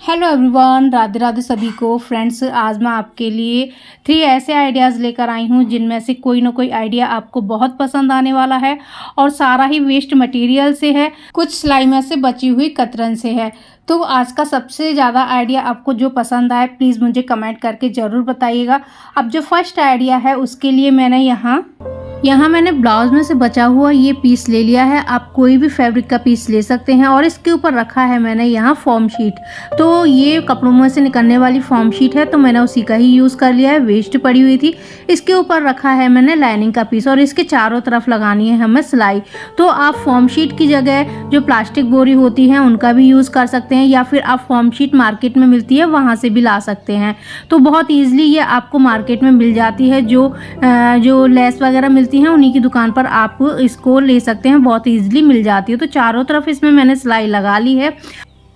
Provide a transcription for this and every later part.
Hello everyone, Radhe Radhe सभी को। Friends, आज मैं आपके लिए 3 ऐसे आइडियाज़ लेकर आई हूँ जिनमें से कोई ना कोई आइडिया आपको बहुत पसंद आने वाला है और सारा ही वेस्ट मटेरियल से है, कुछ सिलाई में से बची हुई कतरन से है। तो आज का सबसे ज़्यादा आइडिया आपको जो पसंद आए प्लीज़ मुझे कमेंट करके ज़रूर बताइएगा। अब जो फर्स्ट आइडिया है उसके लिए मैंने यहाँ मैंने ब्लाउज में से बचा हुआ ये पीस ले लिया है। आप कोई भी फैब्रिक का पीस ले सकते हैं और इसके ऊपर रखा है मैंने यहाँ फॉर्म शीट। तो ये कपड़ों में से निकलने वाली फॉर्म शीट है, तो मैंने उसी का ही यूज़ कर लिया है, वेस्ट पड़ी हुई थी। इसके ऊपर रखा है मैंने लाइनिंग का पीस और इसके चारों तरफ लगानी है हमें सिलाई। तो आप फॉर्म शीट की जगह जो प्लास्टिक बोरी होती है उनका भी यूज़ कर सकते हैं, या फिर आप फॉर्म शीट मार्केट में मिलती है वहाँ से भी ला सकते हैं। तो बहुत ईजिली ये आपको मार्केट में मिल जाती है। जो लेस वगैरह मिलती हैं उन्हीं की दुकान पर आप इसको ले सकते हैं, बहुत इजीली मिल जाती है। तो चारों तरफ इसमें मैंने सिलाई लगा ली है।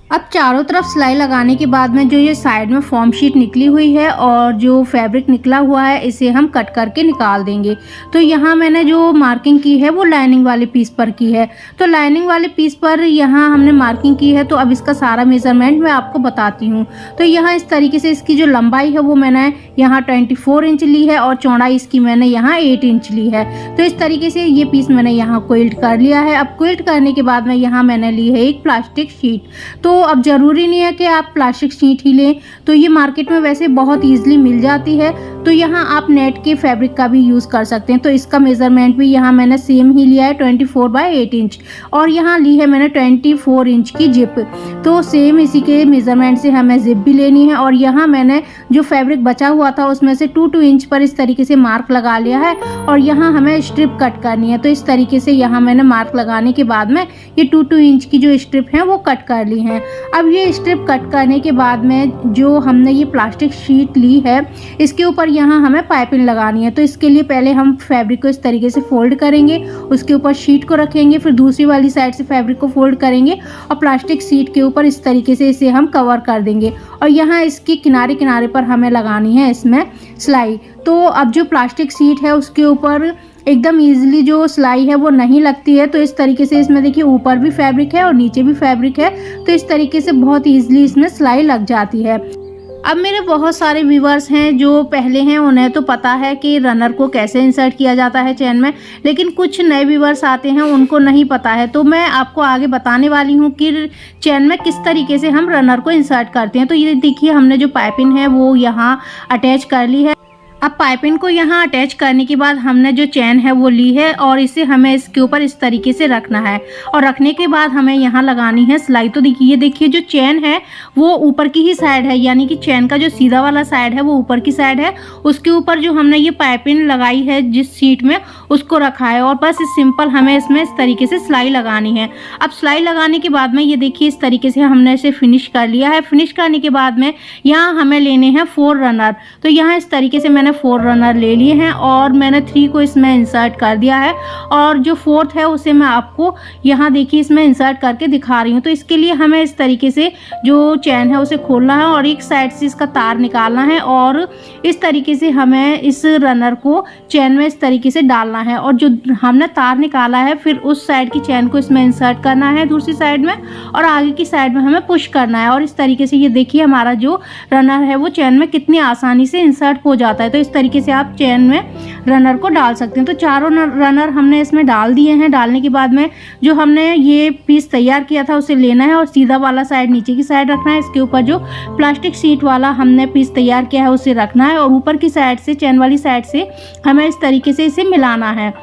अब चारों तरफ सिलाई लगाने के बाद में जो ये साइड में फॉर्म शीट निकली हुई है और जो फैब्रिक निकला हुआ है इसे हम कट करके निकाल देंगे। तो यहाँ मैंने जो मार्किंग की है वो लाइनिंग वाले पीस पर की है। तो लाइनिंग वाले पीस पर यहाँ हमने मार्किंग की है। तो अब इसका सारा मेजरमेंट मैं आपको बताती हूँ। तो यहाँ इस तरीके से इसकी जो लंबाई है वो मैंने यहाँ 24 इंच ली है और चौड़ाई इसकी मैंने यहाँ 8 इंच ली है। तो इस तरीके से ये पीस मैंने यहाँ क्विल्ट कर लिया है। अब क्विल्ट करने के बाद में यहाँ मैंने ली है एक प्लास्टिक शीट। तो अब ज़रूरी नहीं है कि आप प्लास्टिक शीट ही लें, तो ये मार्केट में वैसे बहुत ईजिली मिल जाती है। तो यहाँ आप नेट के फैब्रिक का भी यूज़ कर सकते हैं। तो इसका मेज़रमेंट भी यहाँ मैंने सेम ही लिया है 24/8 इंच और यहाँ ली है मैंने 24 इंच की जिप। तो सेम इसी के मेज़रमेंट से हमें जिप भी लेनी है। और यहाँ मैंने जो फैब्रिक बचा हुआ था उसमें से 2 इंच पर इस तरीके से मार्क लगा लिया है और यहाँ हमें स्ट्रिप कट करनी है। तो इस तरीके से यहाँ मैंने मार्क लगाने के बाद में ये 2 इंच की जो स्ट्रिप है वो कट कर ली है। अब ये स्ट्रिप कट करने के बाद में जो हमने ये प्लास्टिक शीट ली है इसके ऊपर यहाँ हमें पाइपिंग लगानी है। तो इसके लिए पहले हम फैब्रिक को इस तरीके से फोल्ड करेंगे, उसके ऊपर शीट को रखेंगे, फिर दूसरी वाली साइड से फैब्रिक को फोल्ड करेंगे और प्लास्टिक शीट के ऊपर इस तरीके से इसे हम कवर कर देंगे। और यहाँ इसकी किनारे किनारे पर हमें लगानी है इसमें सिलाई। तो अब जो प्लास्टिक शीट है उसके ऊपर एकदम इजीली जो सिलाई है वो नहीं लगती है। तो इस तरीके से इसमें देखिए ऊपर भी फैब्रिक है और नीचे भी फैब्रिक है। तो इस तरीके से बहुत इजीली इसमें सिलाई लग जाती है। अब मेरे बहुत सारे व्यूवर्स हैं जो पहले हैं, उन्हें तो पता है कि रनर को कैसे इंसर्ट किया जाता है चेन में, लेकिन कुछ नए व्यूवर्स आते हैं उनको नहीं पता है। तो मैं आपको आगे बताने वाली हूँ कि चेन में किस तरीके से हम रनर को इंसर्ट करते हैं। तो ये देखिए हमने जो पाइपिंग है वो यहाँ अटैच कर ली है। अब पाइपिंग को यहाँ अटैच करने के बाद हमने जो चेन है वो ली है और इसे हमें इसके ऊपर इस तरीके से रखना है और रखने के बाद हमें यहाँ लगानी है सिलाई। तो देखिए जो चेन है वो ऊपर की ही साइड है, यानी कि चेन का जो सीधा वाला साइड है वो ऊपर की साइड है। उसके ऊपर जो हमने ये पाइपिंग लगाई है जिस शीट में उसको रखा है और बस सिंपल हमें इसमें इस तरीके से सिलाई लगानी है। अब सिलाई लगाने के बाद में ये देखिए इस तरीके से हमने इसे फिनिश कर लिया है। फिनिश करने के बाद में यहाँ हमें लेने हैं 4 रनर। तो यहाँ इस तरीके से मैंने 4 रनर ले लिए हैं और मैंने 3 को इसमें इंसर्ट कर दिया है और जो 4th है उसे मैं आपको यहाँ देखिए इसमें इंसर्ट करके दिखा रही हूँ। तो इसके लिए हमें इस तरीके से जो चेन है उसे खोलना है और एक साइड से इसका तार निकालना है और इस तरीके से हमें इस रनर को चेन में इस तरीके से डालना है और जो हमने तार निकाला है फिर उस साइड की चेन को इसमें इंसर्ट करना है दूसरी साइड में और आगे की साइड में हमें पुश करना है। और इस तरीके से ये देखिए हमारा जो रनर है वो चेन में कितनी आसानी से इंसर्ट हो जाता है। तो इस तरीके से आप चेन में रनर को डाल सकते हैं। तो चारों रनर हमने इसमें डाल दिए हैं। डालने के बाद में जो हमने ये पीस तैयार किया था उसे लेना है और सीधा वाला साइड नीचे की साइड रखना है। इसके ऊपर जो प्लास्टिक शीट वाला हमने पीस तैयार किया है उसे रखना है और ऊपर की साइड से चेन वाली साइड से हमें इस तरीके से इसे मिलाना है।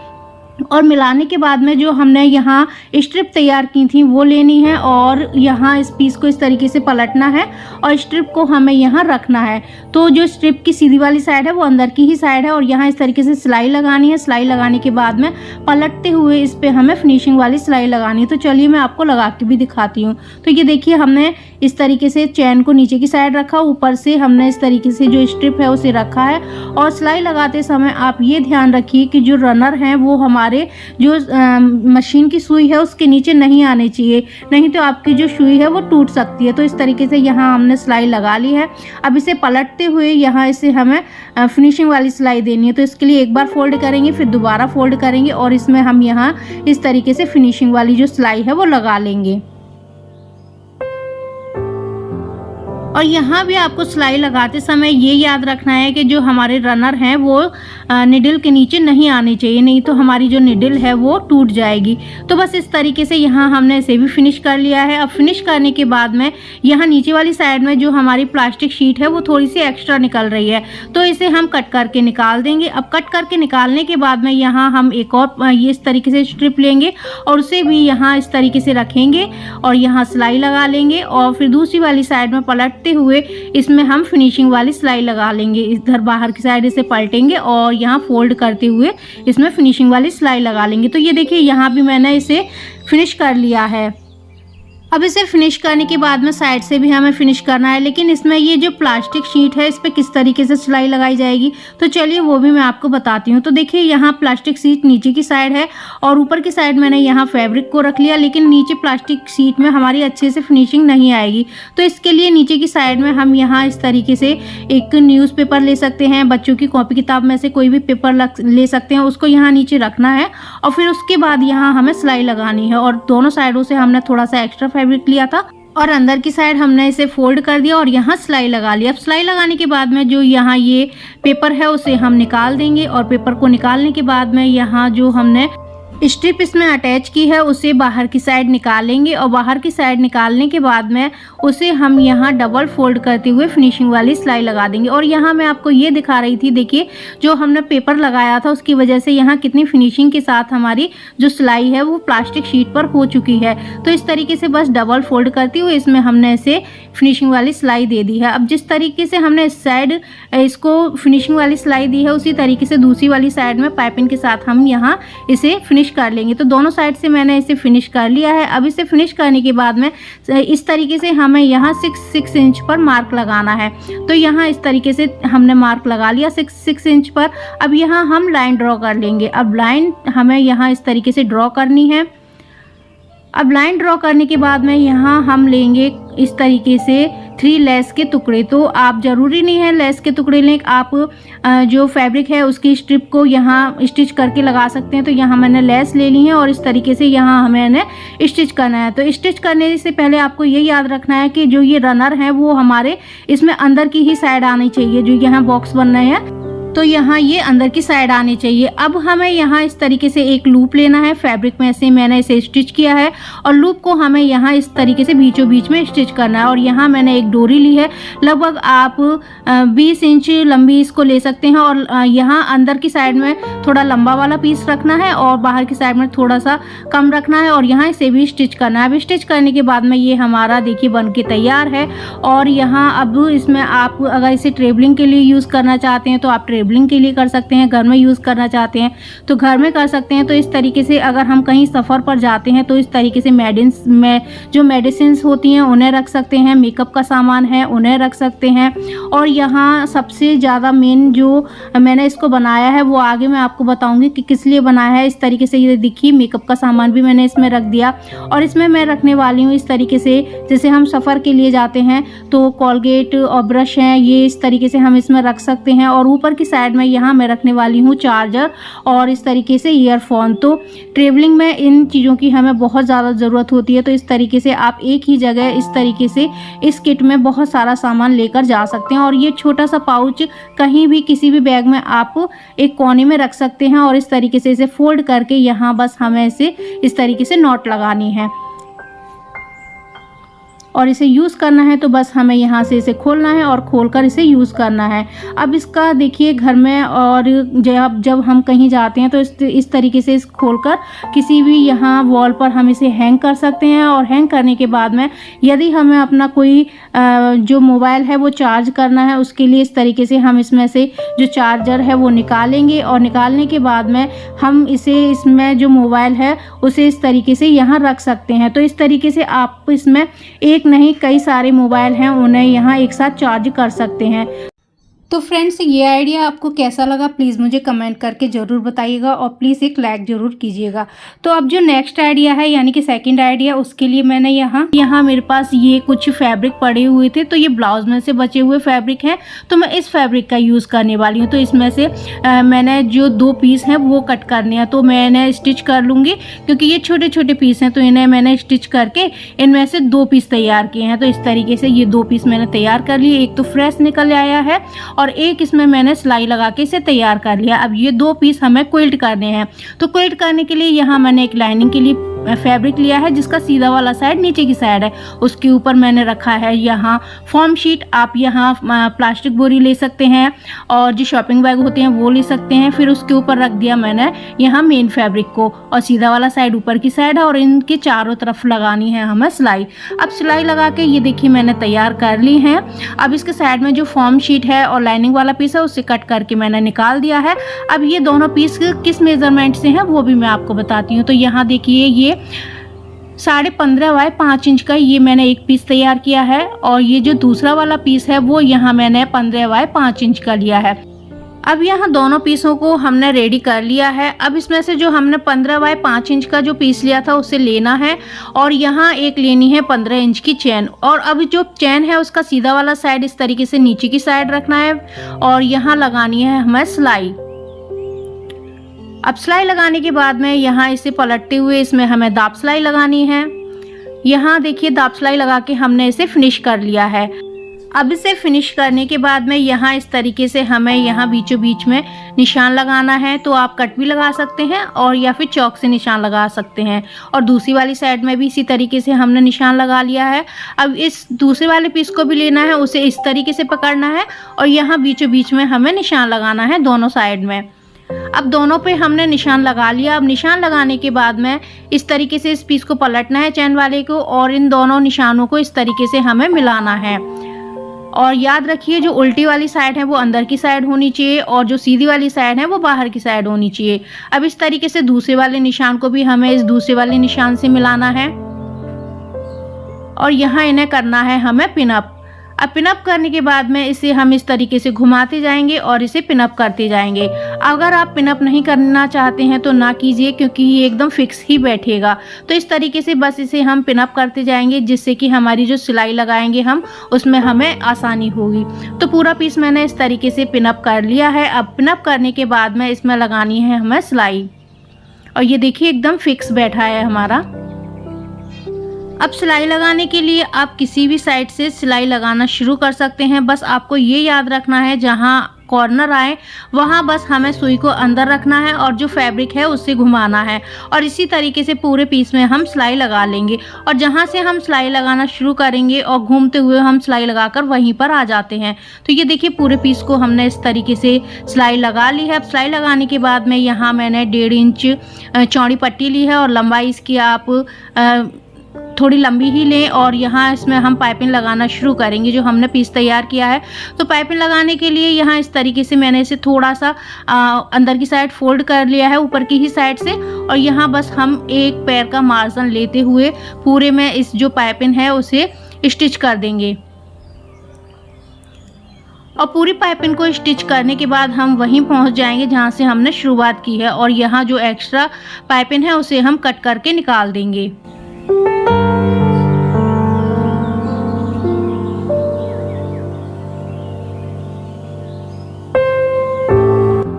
और मिलाने के बाद में जो हमने यहाँ स्ट्रिप तैयार की थी वो लेनी है और यहाँ इस पीस को इस तरीके से पलटना है और स्ट्रिप को हमें यहाँ रखना है। तो जो स्ट्रिप की सीधी वाली साइड है वो अंदर की ही साइड है और यहाँ इस तरीके से सिलाई लगानी है। सिलाई लगाने के बाद में पलटते हुए इस पर हमें फिनिशिंग वाली सिलाई लगानी है। तो चलिए मैं आपको लगा के भी दिखाती हूँ। तो ये देखिए हमने इस तरीके से चेन को नीचे की साइड रखा, ऊपर से हमने इस तरीके से जो स्ट्रिप है उसे रखा है। और सिलाई लगाते समय आप ये ध्यान रखिए कि जो रनर हैं वो हमारे जो मशीन की सुई है उसके नीचे नहीं आने चाहिए, नहीं तो आपकी जो सुई है वो टूट सकती है। तो इस तरीके से यहाँ हमने सिलाई लगा ली है। अब इसे पलटते हुए यहाँ इसे हमें फिनिशिंग वाली सिलाई देनी है। तो इसके लिए एक बार फोल्ड करेंगे, फिर दोबारा फोल्ड करेंगे और इसमें हम यहाँ इस तरीके से फिनिशिंग वाली जो सिलाई है वो लगा लेंगे। और यहाँ भी आपको सिलाई लगाते समय ये याद रखना है कि जो हमारे रनर हैं वो निडल के नीचे नहीं आनी चाहिए, नहीं तो हमारी जो निडल है वो टूट जाएगी। तो बस इस तरीके से यहाँ हमने इसे भी फिनिश कर लिया है। अब फिनिश करने के बाद में यहाँ नीचे वाली साइड में जो हमारी प्लास्टिक शीट है वो थोड़ी सी एक्स्ट्रा निकल रही है, तो इसे हम कट करके निकाल देंगे। अब कट करके निकालने के बाद में यहाँ हम एक और ये इस तरीके से स्ट्रिप लेंगे और उसे भी यहाँ इस तरीके से रखेंगे और यहाँ सिलाई लगा लेंगे और फिर दूसरी वाली साइड में पलटते हुए इसमें हम फिनिशिंग वाली सिलाई लगा लेंगे। इधर बाहर की साइड इसे पलटेंगे और यहाँ फोल्ड करते हुए इसमें फिनिशिंग वाली सिलाई लगा लेंगे। तो ये देखिए यहाँ भी मैंने इसे फिनिश कर लिया है। अब इसे फिनिश करने के बाद में साइड से भी हमें फिनिश करना है, लेकिन इसमें ये जो प्लास्टिक शीट है इस पर किस तरीके से सिलाई लगाई जाएगी तो चलिए वो भी मैं आपको बताती हूँ। तो देखिए यहाँ प्लास्टिक शीट नीचे की साइड है और ऊपर की साइड मैंने यहाँ फैब्रिक को रख लिया, लेकिन नीचे प्लास्टिक शीट में हमारी अच्छे से फिनिशिंग नहीं आएगी। तो इसके लिए नीचे की साइड में हम यहाँ इस तरीके से एक न्यूज़पेपर ले सकते हैं, बच्चों की कॉपी किताब में से कोई भी पेपर ले सकते हैं, उसको यहाँ नीचे रखना है और फिर उसके बाद यहाँ हमें सिलाई लगानी है। और दोनों साइडों से हमने थोड़ा सा एक्स्ट्रा फैब्रिक लिया था और अंदर की साइड हमने इसे फोल्ड कर दिया और यहाँ सिलाई लगा लिया। अब सिलाई लगाने के बाद में जो यहाँ ये पेपर है उसे हम निकाल देंगे और पेपर को निकालने के बाद में यहाँ जो हमने स्ट्रिप इसमें अटैच की है उसे बाहर की साइड निकालेंगे और बाहर की साइड निकालने के बाद में उसे हम यहाँ डबल फोल्ड करते हुए फिनिशिंग वाली सिलाई लगा देंगे। और यहाँ मैं आपको ये दिखा रही थी, देखिए जो हमने पेपर लगाया था उसकी वजह से यहाँ कितनी फिनिशिंग के साथ हमारी जो सिलाई है वो प्लास्टिक शीट पर हो चुकी है। तो इस तरीके से बस डबल फोल्ड करते हुए इसमें हमने इसे फिनिशिंग वाली सिलाई दे दी है। अब जिस तरीके से हमने इस साइड इसको फिनिशिंग वाली सिलाई दी है उसी तरीके से दूसरी वाली साइड में पाइपिंग के साथ हम यहाँ इसे फिनिश कर लेंगे। तो दोनों साइड से मैंने इसे फिनिश कर लिया है। अब इसे फिनिश करने के बाद में इस तरीके से हमें यहाँ 6 इंच पर मार्क लगाना है। तो यहाँ इस तरीके से हमने मार्क लगा लिया 6 इंच पर। अब यहाँ हम लाइन ड्रॉ कर लेंगे। अब लाइन हमें यहाँ इस तरीके से ड्रॉ करनी है। अब लाइन ड्रॉ करने के बाद में यहाँ हम लेंगे इस तरीके से 3 लेस के टुकड़े। तो आप ज़रूरी नहीं है लेस के टुकड़े लें, आप जो फैब्रिक है उसकी स्ट्रिप को यहाँ स्टिच करके लगा सकते हैं। तो यहाँ मैंने लेस ले ली है और इस तरीके से यहाँ हमें स्टिच करना है। तो स्टिच करने से पहले आपको ये याद रखना है कि जो ये रनर है वो हमारे इसमें अंदर की ही साइड आनी चाहिए। जो यहाँ बॉक्स बन रहे हैं तो यहाँ ये अंदर की साइड आनी चाहिए। अब हमें यहाँ इस तरीके से एक लूप लेना है, फैब्रिक में से मैंने इसे स्टिच किया है और लूप को हमें यहाँ इस तरीके से बीचों बीच में स्टिच करना है। और यहाँ मैंने एक डोरी ली है, लगभग आप 20 इंच लंबी इसको ले सकते हैं और यहाँ अंदर की साइड में थोड़ा लंबा वाला पीस रखना है और बाहर की साइड में थोड़ा सा कम रखना है और यहाँ इसे भी स्टिच करना है। अब स्टिच करने के बाद में ये हमारा देखिए बन के तैयार है। और यहाँ अब इसमें आप अगर इसे ट्रेवलिंग के लिए यूज़ करना चाहते हैं तो आप ट्रेवलिंग के लिए कर सकते हैं, घर में यूज़ करना चाहते हैं तो घर में कर सकते हैं। तो इस तरीके से अगर हम कहीं सफ़र पर जाते हैं तो इस तरीके से जो मेडिसिन होती हैं उन्हें रख सकते हैं, मेकअप का सामान है उन्हें रख सकते हैं। और यहाँ सबसे ज़्यादा मेन जो मैंने इसको बनाया है वो आगे मैं आपको बताऊंगी कि किस लिए बनाया है। इस तरीके से ये देखिए मेकअप का सामान भी मैंने इसमें रख दिया और इसमें मैं रखने वाली हूँ इस तरीके से, जैसे हम सफ़र के लिए जाते हैं तो कॉलगेट और ब्रश हैं ये इस तरीके से हम इसमें रख सकते हैं। और ऊपर की साइड में यहाँ मैं रखने वाली हूँ चार्जर और इस तरीके से ईयरफोन। तो ट्रेवलिंग में इन चीज़ों की हमें बहुत ज़्यादा ज़रूरत होती है। तो इस तरीके से आप एक ही जगह इस तरीके से इस किट में बहुत सारा सामान लेकर जा सकते हैं। और ये छोटा सा पाउच कहीं भी किसी भी बैग में आप एक कोने में रख सकते हैं और इस तरीके से इसे फोल्ड करके यहाँ बस हमें इसे इस तरीके से नॉट लगानी है और इसे यूज़ करना है। तो बस हमें यहाँ से इसे खोलना है और खोलकर इसे यूज़ करना है। अब इसका देखिए घर में और जब हम कहीं जाते हैं तो इस तरीके से इस खोलकर किसी भी यहाँ वॉल पर हम इसे हैंग कर सकते हैं। और हैंग करने के बाद में यदि हमें अपना कोई जो मोबाइल है वो चार्ज करना है उसके लिए इस तरीके से हम इसमें से जो चार्जर है वो निकालेंगे और निकालने के बाद में हम इसमें जो मोबाइल है उसे इस तरीके से यहाँ रख सकते हैं। तो इस तरीके से आप इसमें एक नहीं कई सारे मोबाइल हैं उन्हें यहाँ एक साथ चार्ज कर सकते हैं। तो फ्रेंड्स, ये आइडिया आपको कैसा लगा प्लीज़ मुझे कमेंट करके ज़रूर बताइएगा और प्लीज़ एक लाइक ज़रूर कीजिएगा। तो अब जो नेक्स्ट आइडिया है यानी कि सेकंड आइडिया, उसके लिए मैंने यहाँ मेरे पास ये कुछ फैब्रिक पड़े हुए थे, तो ये ब्लाउज में से बचे हुए फैब्रिक हैं, तो मैं इस फैब्रिक का यूज़ करने वाली हूँ। तो इसमें से मैंने जो 2 पीस हैं वो कट करने हैं, तो मैंने स्टिच कर लूँगी क्योंकि ये छोटे छोटे पीस हैं, तो इन्हें मैंने स्टिच करके इनमें से 2 पीस तैयार किए हैं। तो इस तरीके से ये 2 पीस मैंने तैयार कर लिए, एक तो फ्रेश निकल आया है और एक इसमें मैंने सिलाई लगा के इसे तैयार कर लिया। अब ये 2 पीस हमें क्विल्ट करने हैं, तो क्विल्ट करने के लिए यहाँ मैंने एक लाइनिंग के लिए फैब्रिक लिया है जिसका सीधा वाला साइड नीचे की साइड है, उसके ऊपर मैंने रखा है यहाँ फॉर्म शीट। आप यहाँ प्लास्टिक बोरी ले सकते हैं और जो शॉपिंग बैग होते हैं वो ले सकते हैं। फिर उसके ऊपर रख दिया मैंने यहाँ मेन फैब्रिक को और सीधा वाला साइड ऊपर की साइड है और इनके चारों तरफ लगानी है हमें सिलाई। अब सिलाई लगा के ये देखिए मैंने तैयार कर ली है। अब इसके साइड में जो फॉर्म शीट है और लाइनिंग वाला पीस है उसे कट करके मैंने निकाल दिया है। अब ये दोनों पीस किस मेजरमेंट से हैं वो भी मैं आपको बताती हूँ। तो यहाँ देखिए ये 15.5 बाय 5 इंच का ये मैंने एक पीस तैयार किया है और ये जो दूसरा वाला पीस है वो यहाँ मैंने 15 बाय 5 इंच का लिया है। अब यहाँ दोनों पीसों को हमने रेडी कर लिया है। अब इसमें से जो हमने 15 बाय 5 इंच का जो पीस लिया था उसे लेना है और यहाँ एक लेनी है 15 इंच की चेन। और अब जो चेन है उसका सीधा वाला साइड इस तरीके से नीचे की साइड रखना है और यहाँ लगानी है हमें सिलाई। अब सिलाई लगाने के बाद में यहाँ इसे पलटते हुए इसमें हमें दाब सिलाई लगानी है। यहाँ देखिए दाब सिलाई लगा के हमने इसे फिनिश कर लिया है। अब इसे फिनिश करने के बाद में यहाँ इस तरीके से हमें यहाँ बीचों बीच में निशान लगाना है। तो आप कट भी लगा सकते हैं और या फिर चौक से निशान लगा सकते हैं और दूसरी वाली साइड में भी इसी तरीके से हमने निशान लगा लिया है। अब इस दूसरे वाले पीस को भी लेना है, उसे इस तरीके से पकड़ना है और यहाँ बीचों बीच में हमें निशान लगाना है दोनों साइड में। अब दोनों पे हमने निशान लगा लिया। अब निशान लगाने के बाद में इस तरीके से इस पीस को पलटना है चैन वाले को और इन दोनों निशानों को इस तरीके से हमें मिलाना है। और याद रखिए जो उल्टी वाली साइड है वो अंदर की साइड होनी चाहिए और जो सीधी वाली साइड है वो बाहर की साइड होनी चाहिए। अब इस तरीके से दूसरे वाले निशान को भी हमें इस दूसरे वाले निशान से मिलाना है और यहाँ इन्हें करना है हमें पिनअप। अब पिनअप करने के बाद में इसे हम इस तरीके से घुमाते जाएंगे और इसे पिनअप करते जाएंगे। अगर आप पिनअप नहीं करना चाहते हैं तो ना कीजिए क्योंकि ये एकदम फिक्स ही बैठेगा। तो इस तरीके से बस इसे हम पिनअप करते जाएंगे जिससे कि हमारी जो सिलाई लगाएंगे हम उसमें हमें आसानी होगी। तो पूरा पीस मैंने इस तरीके से पिनअप कर लिया है। अब पिनअप करने के बाद में इसमें लगानी है हमें सिलाई और ये देखिए एकदम फिक्स बैठा है हमारा। अब सिलाई लगाने के लिए आप किसी भी साइड से सिलाई लगाना शुरू कर सकते हैं। बस आपको ये याद रखना है जहाँ कॉर्नर आए वहाँ बस हमें सुई को अंदर रखना है और जो फैब्रिक है उससे घुमाना है और इसी तरीके से पूरे पीस में हम सिलाई लगा लेंगे। और जहाँ से हम सिलाई लगाना शुरू करेंगे और घूमते हुए हम सिलाई लगाकर वहीं पर आ जाते हैं। तो ये देखिए पूरे पीस को हमने इस तरीके से सिलाई लगा ली है। अब सिलाई लगाने के बाद में यहाँ मैंने 1.5 इंच चौड़ी पट्टी ली है और लंबाई इसकी आप थोड़ी लंबी ही लें और यहाँ इसमें हम पाइपिंग लगाना शुरू करेंगे जो हमने पीस तैयार किया है। तो पाइपिंग लगाने के लिए यहाँ इस तरीके से मैंने इसे थोड़ा सा अंदर की साइड फोल्ड कर लिया है ऊपर की ही साइड से और यहाँ बस हम एक पैर का मार्जिन लेते हुए पूरे में इस जो पाइपिंग है उसे स्टिच कर देंगे। और पूरी पाइपिंग को स्टिच करने के बाद हम वहीं पहुंच जाएंगे जहां से हमने शुरुआत की है और यहाँ जो एक्स्ट्रा पाइपिंग है उसे हम कट करके निकाल देंगे।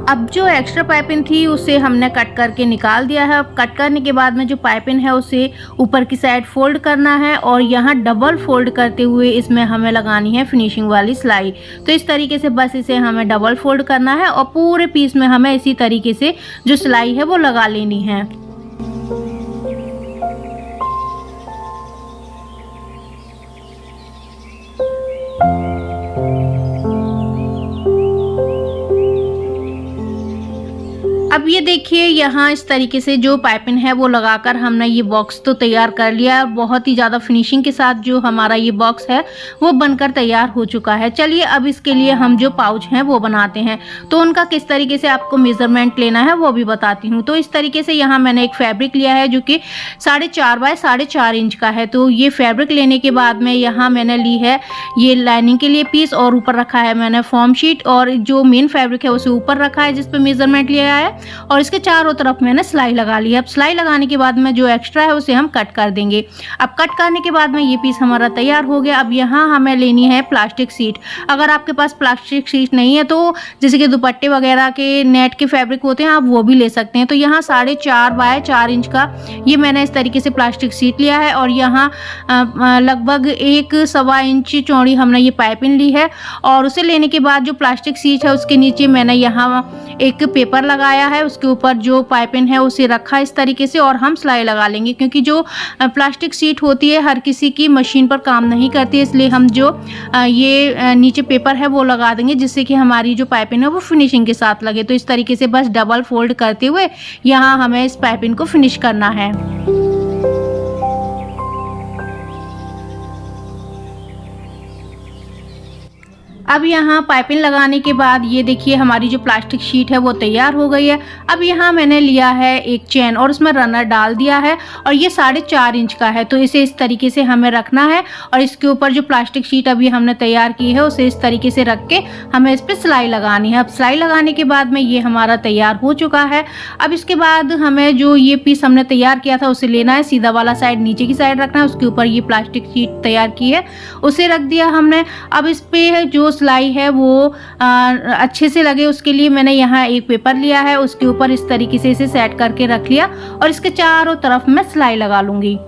अब जो एक्स्ट्रा पाइपिंग थी उसे हमने कट करके निकाल दिया है। अब कट करने के बाद में जो पाइपिंग है उसे ऊपर की साइड फोल्ड करना है और यहाँ डबल फोल्ड करते हुए इसमें हमें लगानी है फिनिशिंग वाली सिलाई। तो इस तरीके से बस इसे हमें डबल फोल्ड करना है और पूरे पीस में हमें इसी तरीके से जो सिलाई है वो लगा लेनी है। अब अब ये देखिए यहाँ इस तरीके से जो पाइपिंग है वो लगाकर हमने ये बॉक्स तो तैयार कर लिया। बहुत ही ज़्यादा फिनिशिंग के साथ जो हमारा ये बॉक्स है वो बनकर तैयार हो चुका है। चलिए अब इसके लिए हम जो पाउच हैं वो बनाते हैं, तो उनका किस तरीके से आपको मेज़रमेंट लेना है वो भी बताती हूँ। तो इस तरीके से यहाँ मैंने एक फैब्रिक लिया है जो कि 4.5 बाय 4.5 इंच का है। तो ये फैब्रिक लेने के बाद में यहाँ मैंने ली है ये लाइनिंग के लिए पीस, और ऊपर रखा है मैंने फॉर्म शीट, और जो मेन फैब्रिक है उसे ऊपर रखा है जिस पे मेजरमेंट लिया है, और इसके चारों तरफ मैंने सिलाई लगा ली है। अब सिलाई लगाने के बाद में जो एक्स्ट्रा है उसे हम कट कर देंगे। अब कट करने के बाद में ये पीस हमारा तैयार हो गया। अब यहाँ हमें लेनी है प्लास्टिक शीट। अगर आपके पास प्लास्टिक शीट नहीं है तो जैसे कि दुपट्टे वगैरह के नेट के फैब्रिक होते हैं आप वो भी ले सकते हैं। तो यहाँ 4.5 बाय 4 इंच का ये मैंने इस तरीके से प्लास्टिक शीट लिया है, और यहाँ लगभग 1.25 इंच चौड़ी हमने ये पाइपिंग ली है। और उसे लेने के बाद जो प्लास्टिक शीट है उसके नीचे मैंने यहाँ एक पेपर लगाया है, उसके ऊपर जो पाइपिंग है उसे रखा इस तरीके से, और हम सिलाई लगा लेंगे। क्योंकि जो प्लास्टिक शीट होती है हर किसी की मशीन पर काम नहीं करती है, इसलिए हम जो ये नीचे पेपर है वो लगा देंगे जिससे कि हमारी जो पाइपिंग है वो फिनिशिंग के साथ लगे। तो इस तरीके से बस डबल फोल्ड करते हुए यहाँ हमें इस पाइपिंग को फिनिश करना है। अब यहाँ पाइपिंग लगाने के बाद ये देखिए हमारी जो प्लास्टिक शीट है वो तैयार हो गई है। अब यहाँ मैंने लिया है एक चेन और उसमें रनर डाल दिया है, और ये 4.5 इंच का है। तो इसे इस तरीके से हमें रखना है, और इसके ऊपर जो प्लास्टिक शीट अभी हमने तैयार की है उसे इस तरीके से रख के हमें इस पर सिलाई लगानी है। अब सिलाई लगाने के बाद में ये हमारा तैयार हो चुका है। अब इसके बाद हमें जो ये पीस हमने तैयार किया था उसे लेना है, सीधा वाला साइड नीचे की साइड रखना है, उसके ऊपर ये प्लास्टिक शीट तैयार की है उसे रख दिया हमने। अब इस पे जो सिलाई है वो अच्छे से लगे उसके लिए मैंने यहाँ एक पेपर लिया है, उसके ऊपर इस तरीके से इसे सेट करके रख लिया, और इसके चारों तरफ मैं सिलाई लगा लूँगी।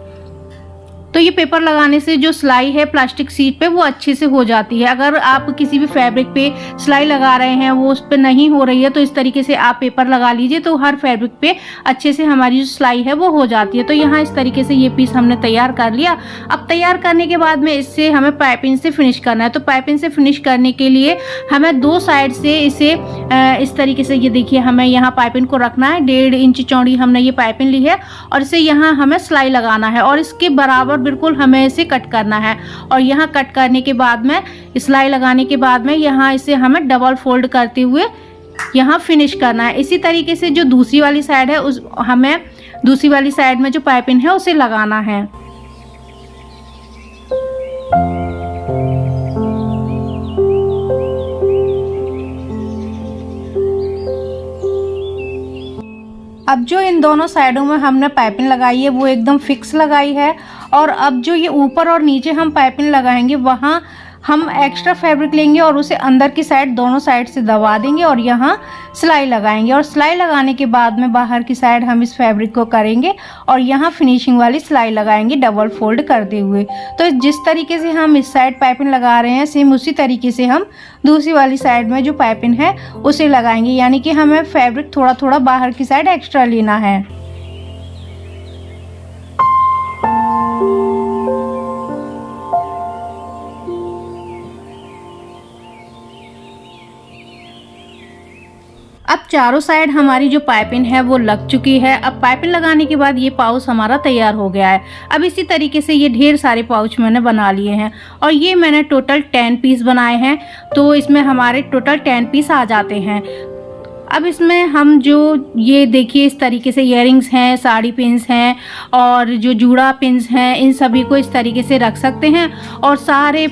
तो ये पेपर लगाने से जो सिलाई है प्लास्टिक शीट पे वो अच्छे से हो जाती है। अगर आप किसी भी फैब्रिक पे सिलाई लगा रहे हैं वो उस पर नहीं हो रही है तो इस तरीके से आप पेपर लगा लीजिए, तो हर फैब्रिक पे अच्छे से हमारी जो सिलाई है वो हो जाती है। तो यहाँ इस तरीके से ये पीस हमने तैयार कर लिया। अब तैयार करने के बाद में इससे हमें पाइपिंग से फिनिश करना है। तो पाइपिंग से फिनिश करने के लिए हमें दो साइड से इसे इस तरीके से, ये देखिए हमें यहाँ पाइपिंग को रखना है। 1.5 इंच चौड़ी हमने ये पाइपिंग ली है, और इसे यहाँ हमें सिलाई लगाना है, और इसके बराबर बिल्कुल हमें इसे कट करना है। और यहाँ कट करने के बाद में सिलाई लगाने के बाद में यहाँ इसे हमें डबल फोल्ड करते हुए यहाँ फिनिश करना है। इसी तरीके से जो दूसरी वाली साइड है उस हमें दूसरी वाली साइड में जो पाइपिंग है उसे लगाना है। अब जो इन दोनों साइडों में हमने पाइपिंग लगाई है वो एकदम फिक्स लगाई है, और अब जो ये ऊपर और नीचे हम पाइपिंग लगाएंगे वहाँ हम एक्स्ट्रा फैब्रिक लेंगे और उसे अंदर की साइड दोनों साइड से दबा देंगे और यहाँ सिलाई लगाएंगे। और सिलाई लगाने के बाद में बाहर की साइड हम इस फैब्रिक को करेंगे और यहाँ फिनिशिंग वाली सिलाई लगाएंगे डबल फोल्ड करते हुए। तो जिस तरीके से हम इस साइड पाइपिंग लगा रहे हैं सेम उसी तरीके से हम दूसरी वाली साइड में जो पाइपिंग है उसे लगाएंगे, यानी कि हमें फैब्रिक थोड़ा थोड़ा बाहर की साइड एक्स्ट्रा लेना है। अब चारों साइड हमारी जो पाइपिंग है वो लग चुकी है। अब पाइपिंग लगाने के बाद ये पाउच हमारा तैयार हो गया है। अब इसी तरीके से ये ढेर सारे पाउच मैंने बना लिए हैं और ये मैंने टोटल 10 पीस बनाए हैं। तो इसमें हमारे टोटल 10 पीस आ जाते हैं। अब इसमें हम जो ये देखिए इस तरीके से इयररिंग्स हैं, साड़ी पिन्स हैं और जो जूड़ा पिन्स हैं, इन सभी को इस तरीके से रख सकते हैं। और सारे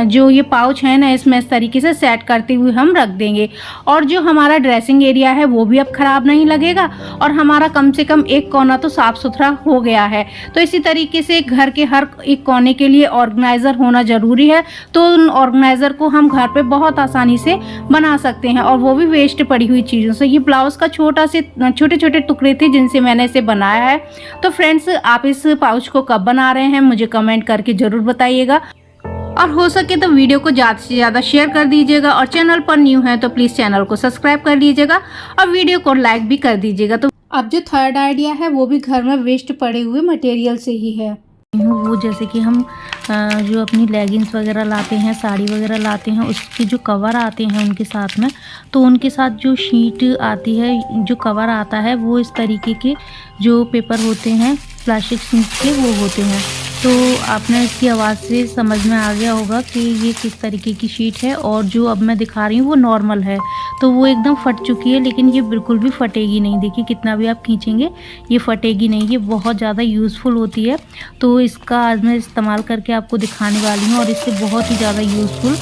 जो ये पाउच है ना इसमें इस तरीके से सेट करते हुए हम रख देंगे। और जो हमारा ड्रेसिंग एरिया है वो भी अब ख़राब नहीं लगेगा और हमारा कम से कम एक कोना तो साफ़ सुथरा हो गया है। तो इसी तरीके से घर के हर एक कोने के लिए ऑर्गेनाइज़र होना ज़रूरी है। तो उन ऑर्गेनाइज़र को हम घर पर बहुत आसानी से बना सकते हैं और वो भी वेस्ट पड़ी हुई चीज़ों से। ये ब्लाउज का छोटे छोटे टुकड़े थे जिनसे मैंने इसे बनाया है। तो फ्रेंड्स आप इस पाउच को कब बना रहे हैं मुझे कमेंट करके ज़रूर बताइएगा और हो सके तो वीडियो को ज़्यादा से ज़्यादा शेयर कर दीजिएगा और चैनल पर न्यू है तो प्लीज़ चैनल को सब्सक्राइब कर लीजिएगा और वीडियो को लाइक भी कर दीजिएगा। तो अब जो थर्ड आइडिया है वो भी घर में वेस्ट पड़े हुए मटेरियल से ही है। हूँ वो जैसे कि हम जो अपनी लेगिंग्स वगैरह लाते हैं, साड़ी वगैरह लाते हैं, उसके जो कवर आते हैं उनके साथ में, तो उनके साथ जो शीट आती है, जो कवर आता है, वो इस तरीके के जो पेपर होते हैं प्लास्टिक शीट के, वो होते हैं। तो आपने इसकी आवाज़ से समझ में आ गया होगा कि ये किस तरीके की शीट है। और जो अब मैं दिखा रही हूँ वो नॉर्मल है, तो वो एकदम फट चुकी है, लेकिन ये बिल्कुल भी फटेगी नहीं। देखिए कितना भी आप खींचेंगे ये फटेगी नहीं, ये बहुत ज़्यादा यूज़फुल होती है। तो इसका आज मैं इस्तेमाल करके आपको दिखाने वाली हूँ और इससे बहुत ही ज़्यादा यूज़फुल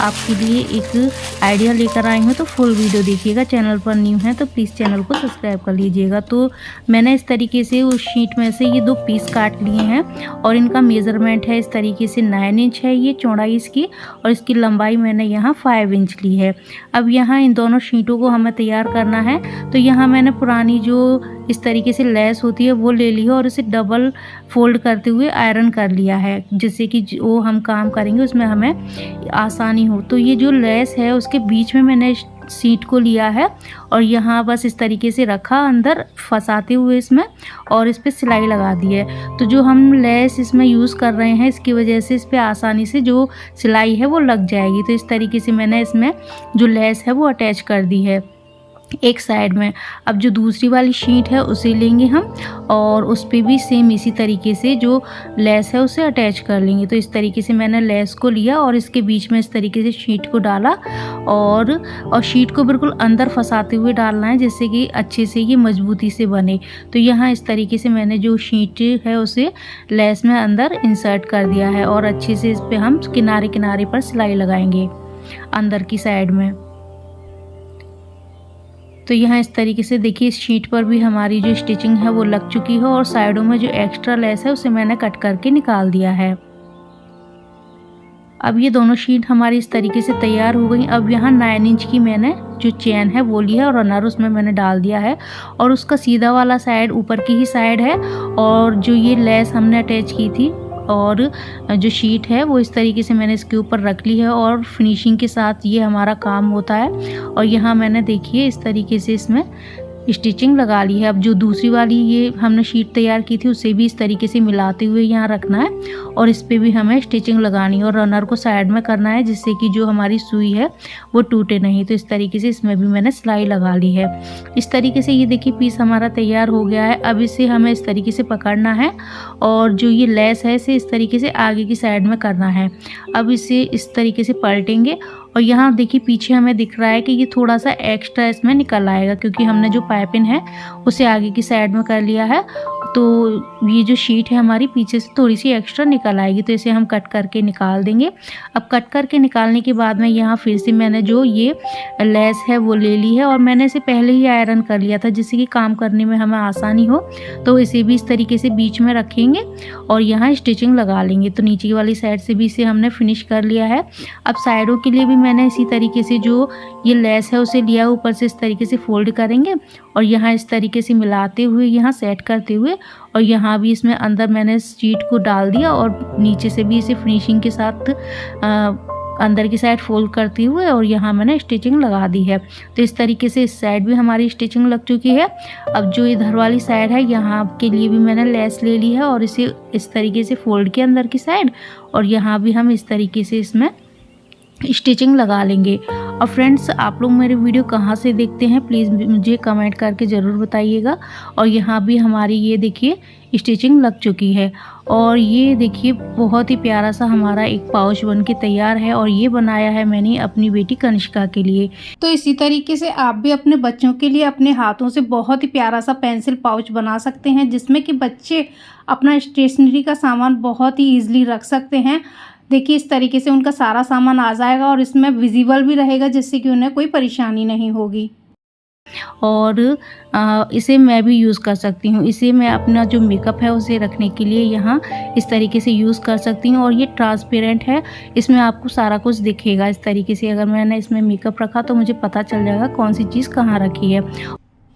आपके लिए एक आइडिया लेकर आई हूँ। तो फुल वीडियो देखिएगा। चैनल पर न्यू है तो प्लीज़ चैनल को सब्सक्राइब कर लीजिएगा। तो मैंने इस तरीके से उस शीट में से ये 2 पीस काट लिए हैं और इनका मेज़रमेंट है इस तरीके से 9 इंच है ये चौड़ाई इसकी, और इसकी लंबाई मैंने यहाँ 5 इंच ली है। अब यहाँ इन दोनों शीटों को हमें तैयार करना है। तो यहाँ मैंने पुरानी जो इस तरीके से लेस होती है वो ले ली है और इसे डबल फोल्ड करते हुए आयरन कर लिया है, जिससे कि जो हम काम करेंगे उसमें हमें आसानी हो। तो ये जो लेस है उसके बीच में मैंने शीट को लिया है और यहाँ बस इस तरीके से रखा अंदर फंसाते हुए इसमें, और इस पर सिलाई लगा दी है। तो जो हम लेस इसमें यूज़ कर रहे हैं इसकी वजह से इस पर आसानी से जो सिलाई है वो लग जाएगी। तो इस तरीके से मैंने इसमें जो लेस है वो अटैच कर दी है एक साइड में। अब जो दूसरी वाली शीट है उसे लेंगे हम और उस पर भी सेम इसी तरीके से जो लेस है उसे अटैच कर लेंगे। तो इस तरीके से मैंने लेस को लिया और इसके बीच में इस तरीके से शीट को डाला और शीट को बिल्कुल अंदर फंसाते हुए डालना है, जिससे कि अच्छे से ये मजबूती से बने। तो यहाँ इस तरीके से मैंने जो शीट है उसे लेस में अंदर इंसर्ट कर दिया है और अच्छे से इस पर हम किनारे किनारे पर सिलाई लगाएंगे अंदर की साइड में। तो यहाँ इस तरीके से देखिए इस शीट पर भी हमारी जो स्टिचिंग है वो लग चुकी है और साइडों में जो एक्स्ट्रा लेस है उसे मैंने कट करके निकाल दिया है। अब ये दोनों शीट हमारी इस तरीके से तैयार हो गई। अब यहाँ 9 इंच की मैंने जो चेन है वो ली है और रनर उसमें मैंने डाल दिया है और उसका सीधा वाला साइड ऊपर की ही साइड है और जो ये लेस हमने अटैच की थी और जो शीट है वो इस तरीके से मैंने इसके ऊपर रख ली है और फिनिशिंग के साथ ये हमारा काम होता है। और यहाँ मैंने देखिए इस तरीके से इसमें स्टिचिंग लगा ली है। अब जो दूसरी वाली ये हमने शीट तैयार की थी उसे भी इस तरीके से मिलाते हुए यहाँ रखना है और इस पे भी हमें स्टिचिंग लगानी है और रनर को साइड में करना है, जिससे कि जो हमारी सुई है वो टूटे नहीं। तो इस तरीके से इसमें भी मैंने सिलाई लगा ली है। इस तरीके से ये देखिए पीस हमारा तैयार हो गया है। अब इसे हमें इस तरीके से पकड़ना है और जो ये लेस है इसे इस तरीके से आगे की साइड में करना है। अब इसे इस तरीके से पलटेंगे और यहाँ देखिए पीछे हमें दिख रहा है कि ये थोड़ा सा एक्स्ट्रा इसमें निकल आएगा, क्योंकि हमने जो पाइपिंग है उसे आगे की साइड में कर लिया है। तो ये जो शीट है हमारी पीछे से थोड़ी सी एक्स्ट्रा निकल आएगी, तो इसे हम कट करके निकाल देंगे। अब कट करके निकालने के बाद में यहाँ फिर से मैंने जो ये लेस है वो ले ली है और मैंने इसे पहले ही आयरन कर लिया था, जिससे कि काम करने में हमें आसानी हो। तो इसे भी इस तरीके से बीच में रखेंगे और यहाँ स्टिचिंग लगा लेंगे। तो नीचे वाली साइड से भी इसे हमने फिनिश कर लिया है। अब साइडों के लिए भी मैंने इसी तरीके से जो ये लेस है उसे लिया, ऊपर से इस तरीके से फोल्ड करेंगे और यहाँ इस तरीके से मिलाते हुए यहाँ सेट करते हुए और यहाँ भी इसमें अंदर मैंने शीट को डाल दिया और नीचे से भी इसे फिनिशिंग के साथ अंदर की साइड फोल्ड करते हुए और यहाँ मैंने स्टिचिंग लगा दी है। तो इस तरीके से इस साइड भी हमारी स्टिचिंग लग चुकी है। अब जो इधर वाली साइड है यहाँ के लिए भी मैंने लेस ले ली है और इसे इस तरीके से फोल्ड किया अंदर की साइड और यहाँ भी हम इस तरीके से इसमें स्टिचिंग लगा लेंगे। और फ्रेंड्स आप लोग मेरे वीडियो कहाँ से देखते हैं प्लीज़ मुझे कमेंट करके ज़रूर बताइएगा। और यहाँ भी हमारी ये देखिए स्टिचिंग लग चुकी है और ये देखिए बहुत ही प्यारा सा हमारा एक पाउच बन के तैयार है और ये बनाया है मैंने अपनी बेटी कनिष्का के लिए। तो इसी तरीके से आप भी अपने बच्चों के लिए अपने हाथों से बहुत ही प्यारा सा पेंसिल पाउच बना सकते हैं, जिसमें कि बच्चे अपना स्टेशनरी का सामान बहुत ही ईजिली रख सकते हैं। देखिए इस तरीके से उनका सारा सामान आ जाएगा और इसमें विजिबल भी रहेगा, जिससे कि उन्हें कोई परेशानी नहीं होगी। और इसे मैं भी यूज़ कर सकती हूँ। इसे मैं अपना जो मेकअप है उसे रखने के लिए यहाँ इस तरीके से यूज़ कर सकती हूँ और ये ट्रांसपेरेंट है, इसमें आपको सारा कुछ दिखेगा। इस तरीके से अगर मैंने इसमें मेकअप रखा तो मुझे पता चल जाएगा कौन सी चीज़ कहाँ रखी है।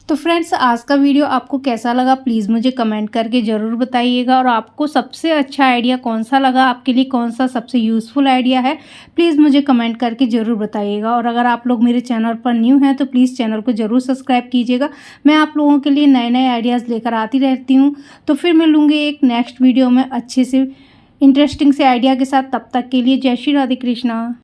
तो फ्रेंड्स आज का वीडियो आपको कैसा लगा प्लीज़ मुझे कमेंट करके ज़रूर बताइएगा, और आपको सबसे अच्छा आइडिया कौन सा लगा, आपके लिए कौन सा सबसे यूज़फुल आइडिया है, प्लीज़ मुझे कमेंट करके ज़रूर बताइएगा। और अगर आप लोग मेरे चैनल पर न्यू हैं तो प्लीज़ चैनल को ज़रूर सब्सक्राइब कीजिएगा। मैं आप लोगों के लिए नए नए आइडियाज़ लेकर आती रहती हूँ। तो फिर मिलूँगी एक नेक्स्ट वीडियो में अच्छे से इंटरेस्टिंग से आइडिया के साथ। तब तक के लिए जय श्री राधे कृष्णा।